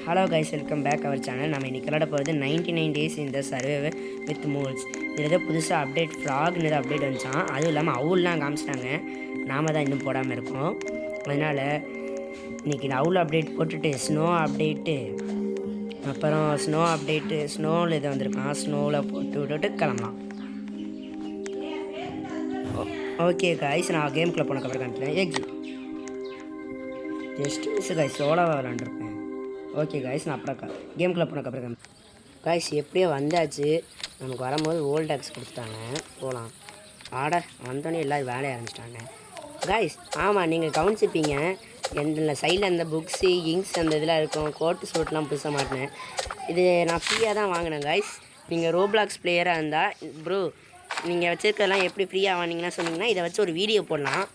Hello guys, welcome back our channel. நம்ம இன்றைக்கி விளாட போகிறது 99 days இந்த சர்வே வித் மோல்ஸ். இதில் ஏதோ புதுசாக அப்டேட் ஃப்ராக்னு ஏதோ அப்டேட் வந்துச்சான். அதுவும் இல்லாமல் அவுல்லாம் காமிச்சிட்டாங்க. நாம் தான் இன்னும் போடாமல் இருக்கோம். அதனால் இன்றைக்கி அவுல் அப்டேட் போட்டுட்டு ஸ்னோ அப்டேட்டு, அப்புறம் ஸ்னோவில் இது வந்திருக்கான். ஸ்னோவில் போட்டு விட்டுட்டு கிளம்பலாம். ஓகே கைஸ், நான் கேமுக்குள்ளே போனக்கப்புறம் காமிக்கிறேன். ஜஸ்ட் மிஸ் கைஸ், சோலாவாக விளாண்டுருப்பேன். ஓகே கைஸ், நான் அப்புறம் கேமுக்குள்ளே போனக்கப்புறம் கைஸ் எப்படியோ வந்தாச்சு. நமக்கு வரும்போது ஓல்ட் டாக்ஸ் கொடுத்துட்டாங்க. போகலாம். வந்தோடனே எல்லோரும் வேலையை ஆரம்பிச்சிட்டாங்க கைஸ். ஆமாம், நீங்கள் கவனிச்சிருப்பீங்க, எந்த சைடில் அந்த புக்ஸு இங்க்ஸ் அந்த இதெல்லாம் இருக்கும். கோட்டு சூட்லாம் புதுசாக மாட்டினேன். இது நான் ஃப்ரீயாக தான் வாங்கினேன் கைஸ். நீங்கள் ரோப்ளாக்ஸ் பிளேயராக இருந்தால் ப்ரோ, நீங்கள் வச்சுருக்கதெல்லாம் எப்படி ஃப்ரீயாக வாங்கினீங்கன்னா சொன்னீங்கன்னா இதை வச்சு ஒரு வீடியோ போடலான்னு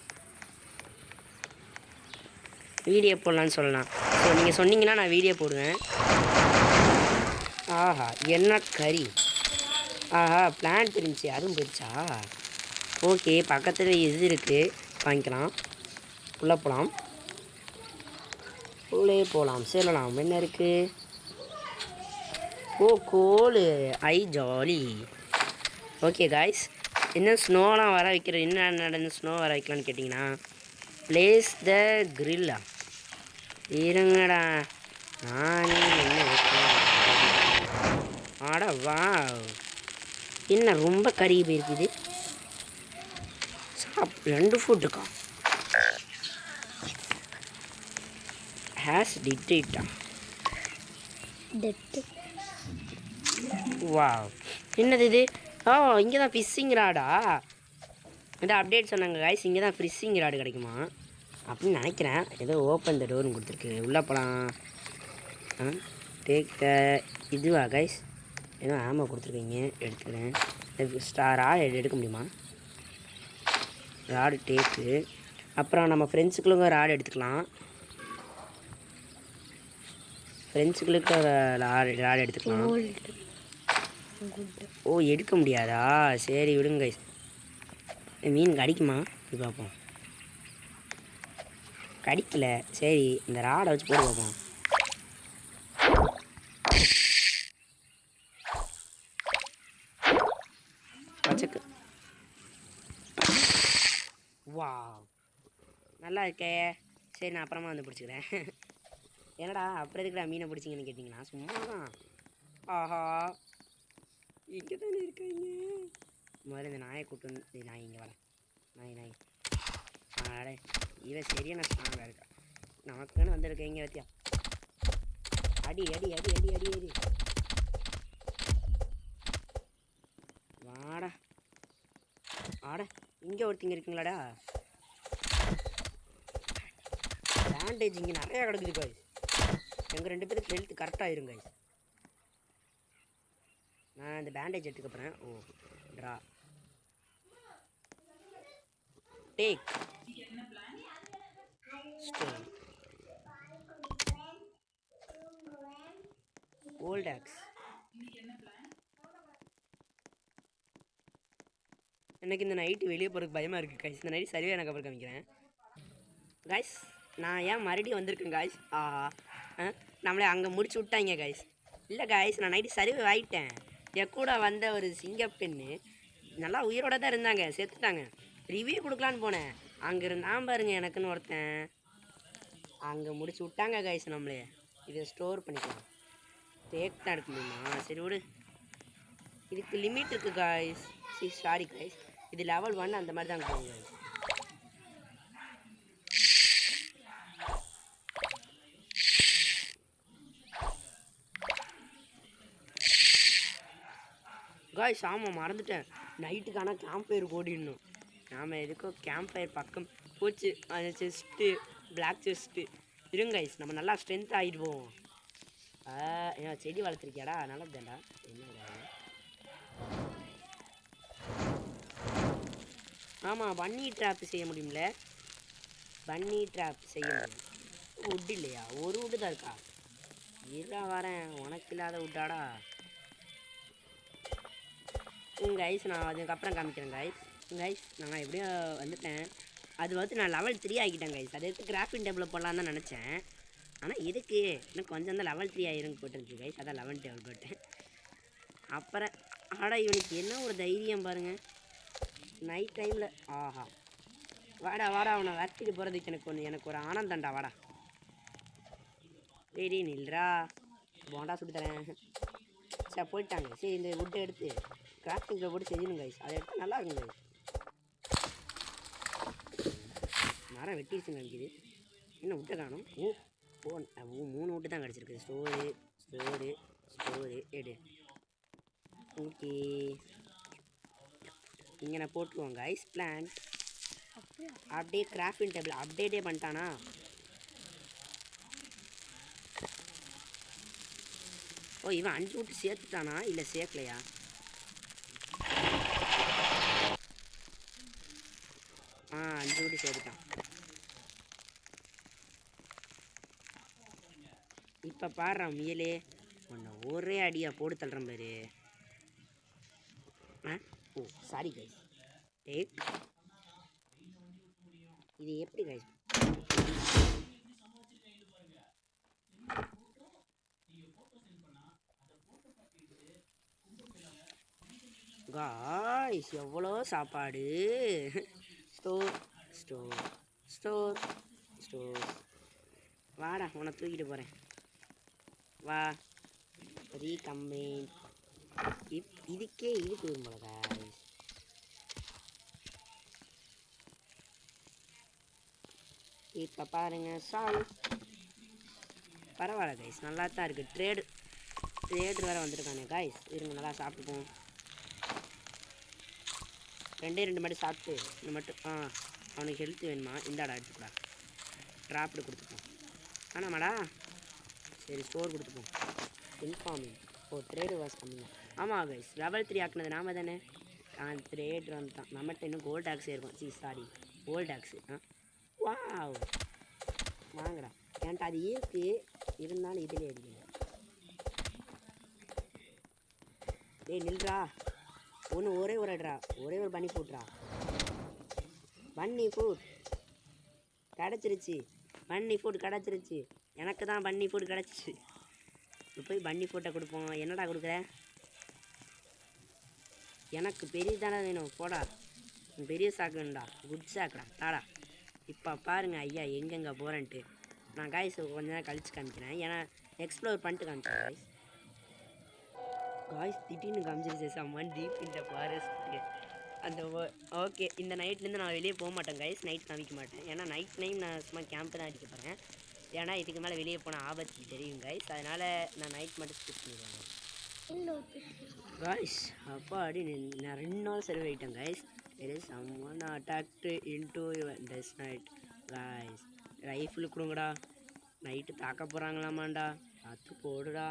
சொல்லலாம். ஸோ நீங்கள் சொன்னீங்கன்னா நான் வீடியோ போடுவேன். ஆஹா, என்ன கறி! ஆஹா, பிளான்ட் இருந்துச்சு, அதுவும் போயிடுச்சா? ஓகே, பக்கத்தில் இது இருக்குது, வாங்கிக்கலாம். உள்ளே போகலாம். செல்லலாம். என்ன இருக்குது? ஓ, கோலு! ஐ ஜாலி. ஓகே காய்ஸ், இன்னும் ஸ்னோலாம் வர வைக்கிற என்ன நடந்து ஸ்னோ வர வைக்கலான்னு கேட்டிங்கன்னா, பிளேஸ் த கிரில்லா. இருங்கடா, நானே என்ன வைக்கிறேன். ஆடா வா, என்ன ரொம்ப கறி போயிருக்குது. 2 ஃபுட்டுக்கா ஹேஸ் டிட்டா. வா, என்னது இது? ஓ, இங்கே தான் ஃபிஷ்ஷிங் ராடா. இந்த அப்டேட் சொன்னாங்க கைஸ், இங்கே தான் ஃபிஷ்ஷிங் ராடு கிடைக்குமா அப்படின்னு நினைக்கிறேன். ஏதோ ஓப்பன் த டோர்னு கொடுத்துருக்கு. உள்ளே போகலாம். டேக் த இதுவா கைஸ்? ஏதோ ஆமாம் கொடுத்துருக்கீங்க, எடுத்துக்கிறேன். ராடு எடுக்க முடியுமா? ராடு டேக்கு. அப்புறம் நம்ம ஃப்ரெண்ட்ஸுக்குள்ள ராடு எடுத்துக்கலாம். ராடு எடுத்துக்கலாம். ஓ, எடுக்க முடியாதா? சரி விடுங்க கைஸ். மீன் கடிக்குமா? இது பார்ப்போம். கடிக்கல. சரி, இந்த ராடை வச்சு போட்டு பார்ப்போம். பச்சைக்கு வா, நல்லா இருக்கே. சரி, நான் அப்புறமா வந்து பிடிச்சிக்கிறேன். என்னடா அப்புறம் எதுக்குடா மீனை பிடிச்சிங்கன்னு கேட்டிங்கன்னா சும்மா தான். ஆஹா, இங்கே தானே இருக்காங்க. முதல்ல இந்த நாயை கூட்டு வந்து நாய் இங்கே வரேன். நாய் ஆடே, இவன் சரியான ஸ்ட்ராங்காக இருக்கா. நமக்குன்னு வந்திருக்க இங்கே வத்தியா. அடி அடி அடி அடி அடி அடி. வாடா ஆட, இங்கே ஒருத்திங்க இருக்குங்களாடா. பேண்டேஜ் இங்கே நிறையா கிடக்குது காய்ஸ். எங்கள் 2 பேருக்கு ஹெல்த் கரெக்டாக இருங்க காய்ஸ். நான் இந்த பேண்டேஜ் எடுத்துக்க போகிறேன். Oh, draw take stone old axe. எனக்கு இந்த நைட்டு வெளியே போகிறதுக்கு பயமாக இருக்குது காய்ஸ். இந்த நைட்டு சரியாக எனக்கு அப்புறம் காமிக்கிறேன் காய்ஸ். நான் ஏன் மறுபடியும் வந்திருக்கேன் காய்ஸ்? நம்மளே அங்கே முடிச்சு விட்டாங்க காய்ஸ். இல்லை காய்ஸ், நான் நைட்டு சரிவு ஆகிட்டேன். என் கூட வந்த ஒரு சிங்கப்பெண்ணு நல்லா உயிரோட தான் இருந்தாங்க, செத்துட்டாங்க. ரிவ்யூ கொடுக்கலான்னு போனேன். அங்கே இருந்தான் பாருங்க எனக்குன்னு ஒருத்தன். அங்கே முடிச்சு விட்டாங்க காய்ஸ். நம்மளே இதை ஸ்டோர் பண்ணிக்கலாம். டேக் தான் எடுக்க முடியுமா? சரி விடு, இதுக்கு லிமிட் இருக்குது காய்ஸ். சாரி காய்ஸ், இது லெவல் 1 அந்த மாதிரி தான் போகுங்க காய்ஸ். ஆமாம், மறந்துட்டேன். நைட்டுக்கான கேம்ப் ஃபயர் ஓடிடணும். நாம் எதுக்கும் கேம்ப் ஃபயர் பக்கம் போச்சு. அந்த செஸ்ட்டு, பிளாக் செஸ்ட்டு இருங்க காய்ஸ். நம்ம நல்லா ஸ்ட்ரென்த் ஆகிடுவோம். ஏன் செடி வளர்த்துருக்கியாடா? நல்லதுதான்டா. என்ன ஆமாம், பன்னி ட்ராப் செய்ய முடியும்ல. பன்னி ட்ராப் செய்ய முடியும். உட் இல்லையா? ஒரு உட்டு தான் இருக்கா? இருடா வரேன். உனக்கு இல்லாத உட்டாடா கைஸ். நான் அதுக்கப்புறம் காமிக்கிறேன் கைஸ். நான் எப்படியும் வந்துட்டேன். அது வந்து நான் லெவல் 3 ஆகிட்டேன் கைஸ். அது எடுத்து கிராஃபிங் டேபிளில் போடலான்னு தான் நினச்சேன். ஆனால் இதுக்கு இன்னும் கொஞ்சம் தான் லெவல் 3 ஆயிரம் போட்டுருச்சு கைஸ், அதான் 11 டேபிள் போட்டேன். அப்புறம் இவனுக்கு என்ன ஒரு தைரியம் பாருங்கள் நைட் டைமில். ஆஹா வாடா அவனை வச்சுட்டு போகிறதுக்கு எனக்கு ஒரு ஆனந்தண்டா. வாடா டேடி நில்றா, போண்டா சுட்டு தரேன். சரி போயிட்டாங்க. சரி இந்த வுட்டை எடுத்து கிராஃப்டிங்கில் போட்டு செய்யணும் கைஸ், அதை எடுத்து நல்லா இருக்கும் கைஸ். மரம் வெட்டிடுச்சுங்க நினைக்கிது, இன்னும் விட்டு காணும். ஓ 3 விட்டு தான் கிடச்சிருக்கு. ஸ்டோரு எடு. ஓகே இங்கே நான் போட்டுருவோம் கைஸ். பிளான்ட் அப்படியே கிராஃப்டிங் டேபிள் அப்டேட்டே பண்ணிட்டானா. ஓ இவன் 5 விட்டு சேர்த்துட்டானா இல்லை சேர்க்கலையா? ஆ 5 விட்டு சேர்த்துட்டான். இப்போ பாடுறான் முயலே, உன்னை ஒரே அடியாக போட்டு தள்ளுறேன் பாரு. ஓ சாரி கைஸ், டேக் இது எப்படி கைஸ்? காய்ஸ் எவ்வளோ சாப்பாடு. ஸ்டோர் வாடா உன்னை தூக்கிட்டு போகிறேன் வா. ரீகம்பைன் இதுக்கே இழுத்து வரும் போல காய்ஸ். இப்போ பாருங்க பரவாயில்ல கைஸ், நல்லா தான் இருக்குது. ட்ரேடர் வேறு வந்திருக்கானே காய்ஸ், இருங்க நல்லா சாப்பிட்டுப்போம். 2 மட்டும் சாப்பிட்டு இந்த மட்டும் அவனுக்கு ஹெல்த் வேணுமா, இந்தாடா எடுத்துக்கூடா. ட்ராப்டு கொடுத்துப்போம். ஆனாமாடா சரி ஸ்டோர் கொடுத்துப்போம். இன்ஃபார்மிங் ட்ரேடு வாஸ் கம்மிங்க. ஆமாம் கைஸ் லெவல் 3 ஆக்குனது நாம தானே. ட்ரேடர் வந்துட்டான். நம்மகிட்ட இன்னும் கோல்ட் டாக்ஸே இருக்கும். Sorry gold tax. வாவ் வாங்கடா, என்கிட்ட அது இருக்கு இருந்தாலும் இதிலே அடிக்கல. டேய் நில்றா, ஒரே ஒரு அட்ரா, ஒரே ஒரு பன்னி ஃபுட்ரா. பன்னி ஃபுட் கிடச்சிருச்சு. எனக்கு தான் பன்னி ஃபுட் கிடச்சிச்சு. இப்போ போய் பன்னி ஃபுட்டை கொடுப்போம். என்னடா கொடுக்குற? எனக்கு பெரிய தானே வேணும், போடா பெரிய சாக்கு வேணும்டா, குட் சாக்குடா தாடா. இப்போ பாருங்க ஐயா எங்கெங்கே போகிறேன்ட்டு. நான் காய்ஸ் கொஞ்ச நேரம் கழிச்சு காமிக்கிறேன், ஏன்னா எக்ஸ்ப்ளோர் பண்ணிட்டு காமிச்சேன் காய்ஸ். திடீர்னு காமிச்சிருச்சு சம்மன் டீப் இந்த ஃபாரஸ்ட்டு அந்த. ஓகே இந்த நைட்லேருந்து நான் வெளியே போக மாட்டேன் கைஸ், நைட் காமிக்க மாட்டேன். ஏன்னா நைட் டைம் நான் சும்மா கேம்ப்பு தான் அடிக்க போகிறேன். ஏன்னா இதுக்கு மேலே வெளியே போனால் ஆபத்து தெரியும் கைஸ், அதனால் நான் நைட் மட்டும் ஸ்கிப் பண்ணிடுவேன் கைஸ். அப்போ நான் 2 நாள் சர்வே ஆகிட்டேன் guys. there is someone attacked into this night guys. Rifle கொடுங்கடா, நைட்டு தாக்க போகிறாங்களாமாண்டா, பார்த்து போடுடா.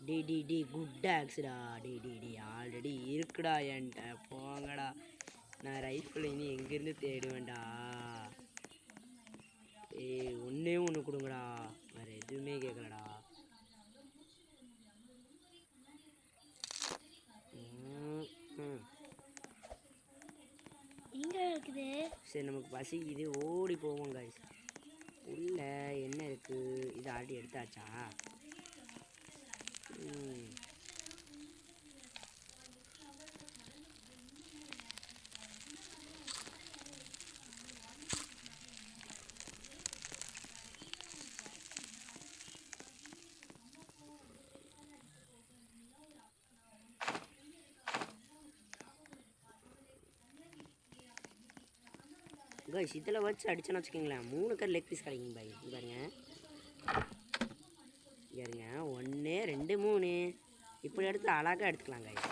டி குட் டாக்ஸ்டா. டி ஆல்ரெடி இருக்குடா என்கிட்ட, போங்கடா. நான் ரைஃபிள் இனி எங்கேருந்து தேடுவேன்டா. ஒன்றே ஒன்று கொடுங்கடா, வேறு எதுவுமே கேட்கலடா. சரி நமக்கு பசிக்குது, ஓடி போவோம் கைஸ். உள்ள என்ன இருக்குது? இது ஆல்ரெடி எடுத்தாச்சா? கைஸ் இதில் வச்சு அடிச்சேன்னு வச்சுக்கோங்களேன் 3 கர் லெக் பீஸ் கிடைக்கும் பாய். பாருங்க 1 2 3 இப்படி எடுத்து அழகாக எடுத்துக்கலாம் கைஸ்.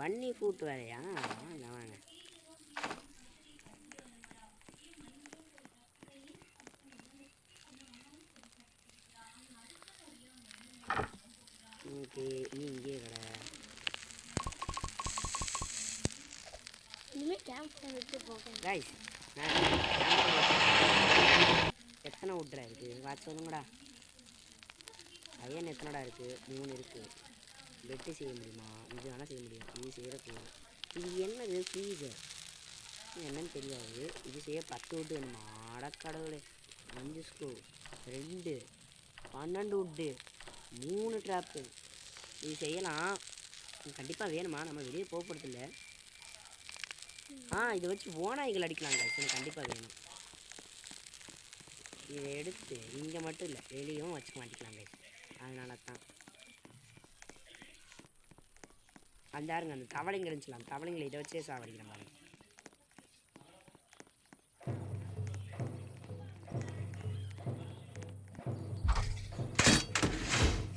பன்னி ஃபுட் வேறையா? வாங்க ஓகே நீ இங்கே கடை. கைஸ் எத்தனை விட்ரா இருக்குது வாட்ச் சொல்லுங்கடா. அயன் எத்தனைடா இருக்குது? 3 இருக்குது. வெட்டு செய்ய முடியுமா? இது வேணால் செய்ய முடியும். இது செய்கிறப்போ இது என்னது ஃப்ரீசர்? என்னன்னு தெரியாது. இது செய்ய 10 வுட்டு வேணுமா? அடக்கடவுளே. 5 ஸ்க்ரூ, 2, 12 வுட்டு, 3 ட்ராப்பு. இது செய்யலாம். கண்டிப்பாக வேணுமா? நம்ம வெளியே போகிறதில்ல. இதை வச்சு ஓநாய்கள் அடிக்கலாம் கைஸ். எனக்கு கண்டிப்பாக வேணும். இதை எடுத்து இங்கே மட்டும் இல்லை வெளியும் வச்சு மாட்டிக்கலாம் கைஸ். அதனால தான் அந்த யாருங்க அந்த தவளைங்க இருந்துச்சலாம், தவளைங்களை இதை வச்சே சாவடிக்கிறேன் பாருங்க.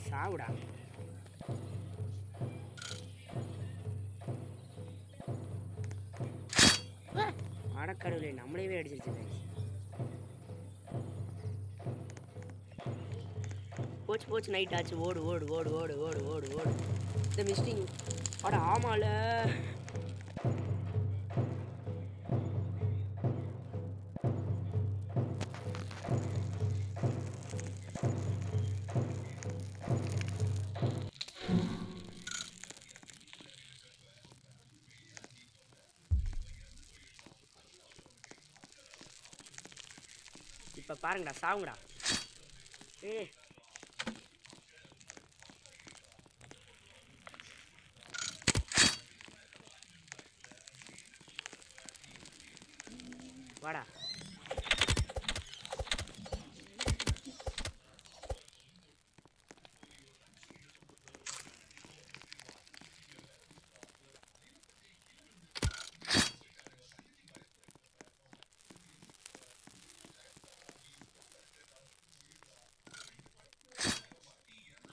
சாவுடா. அடக்கடவுளே, நம்மளையவே அடிச்சிருச்சு கைஸ். போச்சு நைட் ஆச்சு. ஓடு ஓடு ஓடு ஓடு ஓடு ஓடு ஓடு. இந்த மிஸ்டிங் அட ஆமால. இப்போ பாருங்கடா, சாவுங்கடா. வாடா.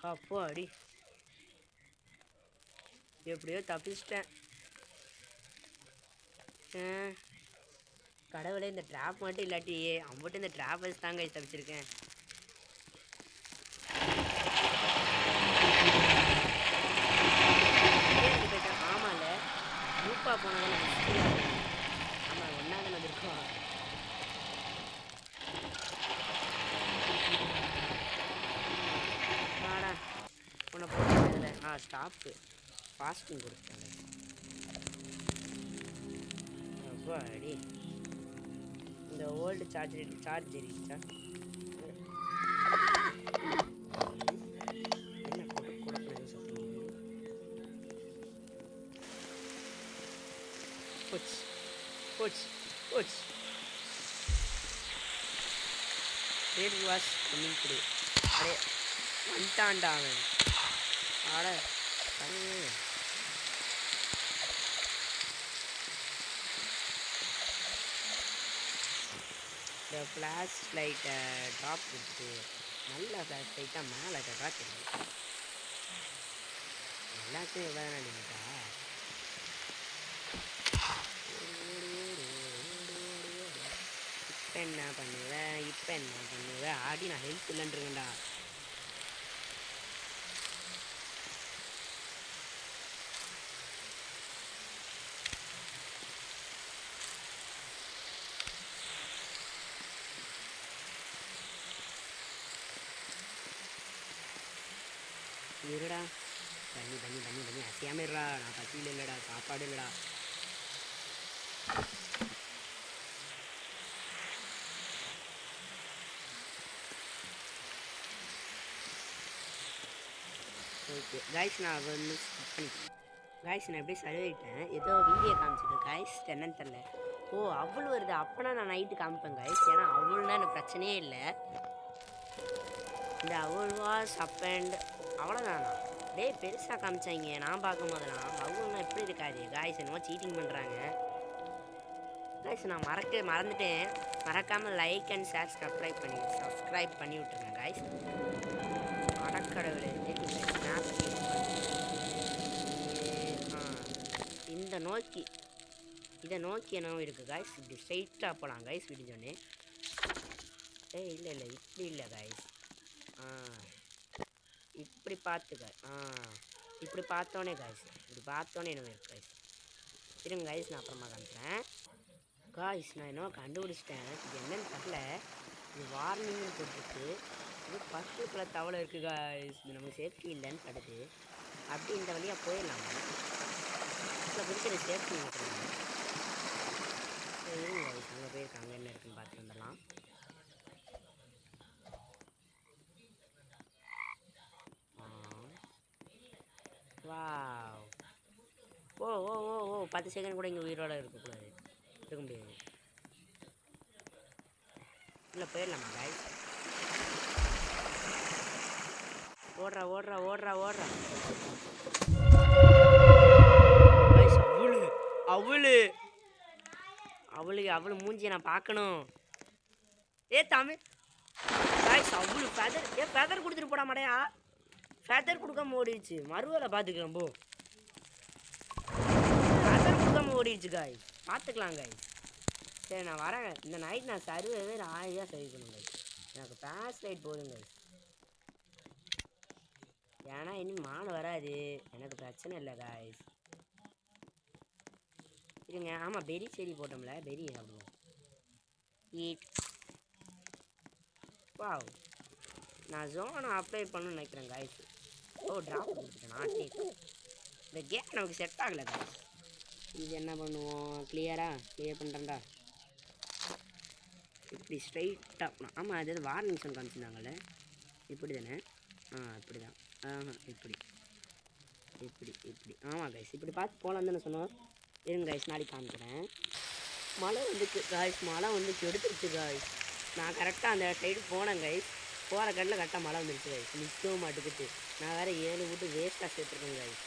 அப்போ அடி, எப்படியோ தப்பிச்சிட்டேன். கடவுளே, இந்த ட்ராப் மட்டும் இல்லாட்டி அம்பட்டு இந்த ட்ராப் வச்சு தாங்க தப்பிச்சிருக்கேன். ஆமால, மூப்பா போனதான. ஆமாம், ஒன்றாக வந்திருக்கோம். வாடா, உன்னை போட்டதில்லை. ஸ்டாப்பு ஃபாஸ்டிங் கொடுத்தாங்க. அப்போ அடி, இந்த ஓல்டு சார்ஜ் இருக்கா? என்ன கொடுக்கணும் சொல்லுங்க. போச்சு போச்சு போச்சு. ரேட் வாஷ் பண்ணி கொடு. அடே வந்துட்டான்டா அவன். ஆட இந்த ஃப்ளாஷ் லைட்டை ட்ராப் கொடுத்து நல்ல ஃப்ளாஷ் லைட்டாக மேலே காட்டுது. எல்லாத்தையும் எவ்வளோ நினைக்கிட்டா. இப்போ என்ன பண்ணுவேன் ஆடி நான் ஹெல்த் இல்லைன்றேன்டா. இருடா, பண்ணி அசையாமல் இருடா. நான் பசியில் இல்லைடா, சாப்பாடு இல்லைடா. ஓகே காய்ஸ், நான் வந்து காய்ஸ் நான் எப்படி சரிவிட்டேன். ஏதோ வீடியோ காமிச்சிட்டு காய்ஸ் என்னன்னு தெரில. அவ்வளோ வருது. அப்போனா நான் நைட்டு காமிப்பேன் காய்ஸ். ஏன்னா அவ்வளோனா எனக்கு பிரச்சனையே இல்லை. இந்த அவ்வளோவா சப்பண்ட் அவ்வளோதானா? பெருசாக காமிச்சாங்க நான் பார்க்கும் போதெல்லாம். அவ்வளோனா எப்படி இருக்காது காய்ஸ். என்னமோ சீட்டிங் பண்ணுறாங்க காய்ஸ். நான் மறந்துட்டேன். மறக்காமல் லைக் அண்ட் ஷேர் சப்ஸ்கிரைப் பண்ணி விட்டுருங்க காய்ஸ். அடக்கடவுளே, இதை நோக்கி என்னவோ இருக்குது காய்ஸ். இப்படி ஸ்ட்ரைட்டாக போகலாம் காய்ஸ் விடிஞ்சோடனே. இல்லை இப்படி இல்லை காய்ஸ். இப்படி பார்த்துக்க. இப்படி பார்த்தோன்னே காய்ஸ், இப்படி பார்த்தோன்னே என்ன இருக்கு காய்ஸ். இருங்க காய்ஸ், நான் அப்புறமா காமிக்கிறேன் காய்ஸ். நான் என்னவோ கண்டுபிடிச்சிட்டேன். இது என்னன்னு தெரியல. இது வார்னிங்னு போட்டுருக்கு. இது பக்கத்தில் தவளை இருக்குது காய்ஸ். இது நமக்கு சேஃப்டி இல்லைன்னு படுது. அப்படி இந்த வழியாக போயிடலாம். இதில் பிடிச்ச சேஃப்டி இருங்க guys, அங்கே போயிருக்காங்க என்ன இருக்குன்னு பார்த்து வந்துடலாம். வாவ், ஓ ஓ ஓ ஓ 10 செகண்ட் கூட இங்கே உயிரோட இருக்கக்கூடாது, இருக்க முடியாது. இல்லை போயிடலாமா guys? ஓடுறா ஓடுறா ஓடுறா ஓடுறா guys. அவளு மூஞ்சியை நான் பார்க்கணும். ஏ தமிழ் guys, அவ்வளோ ஃபெதர். ஃபெதர் கொடுத்துட்டு போடா மாடையா. ஃபெதர் கொடுக்காம ஓடிடுச்சு. மறுவேலை பார்த்துக்கலாம் போ. ஃபெதர் கொடுக்காம ஓடிடுச்சு guys. பார்த்துக்கலாம் guys. சரி நான் வரேன். இந்த நைட் நான் சர்வே 1000 சரி பண்ணுங்க. எனக்கு பேஸ் லைட் போதும் guys. ஏன்னா இனி மான் வராது, எனக்கு பிரச்சனை இல்லை guys. இருங்க, ஆமாம் பெரி செடி போட்டோம்ல, பெரி சாப்பிடுவோம். ஈட். வாவ், நான் ஜோனை அப்ளை பண்ணணும்னு நினைக்கிறேன் guys. ஓ ட்ராப் கொடுத்துட்டேன் நாட்டே. இந்த கேம் நமக்கு செட் ஆகலை guys. இது என்ன பண்ணுவோம், கிளியர் பண்ணுறேன்டா. இப்படி ஸ்ட்ரைட்டாக, ஆமாம் அது வார்னிங் சவுண்ட் காமிச்சிருந்தாங்கல்ல, இப்படி தானே? இப்படி தான். இப்படி இப்படி இப்படி ஆமாம் கைஸ், இப்படி பார்த்து போகலான்னு தானே சொன்னோம். இருங்க கைஸ், நாளைக்கு காமிக்கிறேன். மழை வந்துச்சு காய்ஸ், மழை வந்து கெடுத்துருச்சு காய்ஸ். நான் கரெக்டாக அந்த சைடு போனேன் கைஸ். போகிற கட்டில் கரெக்டாக மழை வந்துருச்சு கைஸ். நிற்கவும் மாட்டுக்கிட்டு நான் வேறு 7 விட்டு வேஸ்ட்டாக சேர்த்துருக்கேன் கைஸ்.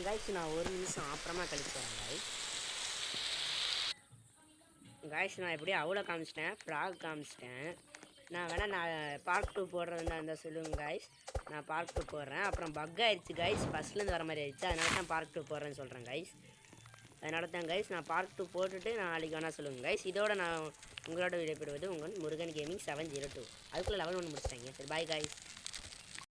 கைஸ் நான் 1 நிமிஷம் அப்புறமா கழிச்சு வரேன் கைஸ். கைஸ் நான் எப்படியோ அவ்வளோ காமிச்சிட்டேன், ஃப்ராக் காமிச்சிட்டேன். நான் வேணால் நான் பார்ட் 2 போடுறதுனா இருந்தால் சொல்லுங்கள் கைஸ், நான் பார்ட் 2 போடுறேன். அப்புறம் பக் ஆயிடுச்சு கைஸ், ஃபஸ்ட்லேருந்து வர மாதிரி ஆயிடுச்சு, அதனால தான் பார்ட் 2 போடுறேன்னு சொல்கிறேன் கைஸ். அதனால தான் கைஸ் நான் பார்ட் 2 போட்டுட்டு நாளைக்கு வேணால் சொல்லுங்கள் கைஸ். இதோட நான் உங்களோட விடைபெறுவது உங்கள் முருகன் கேமிங் 702. அதுக்குள்ளே லெவல் 1 முடிச்சிட்டாங்க. சரி பாய் கைஸ்.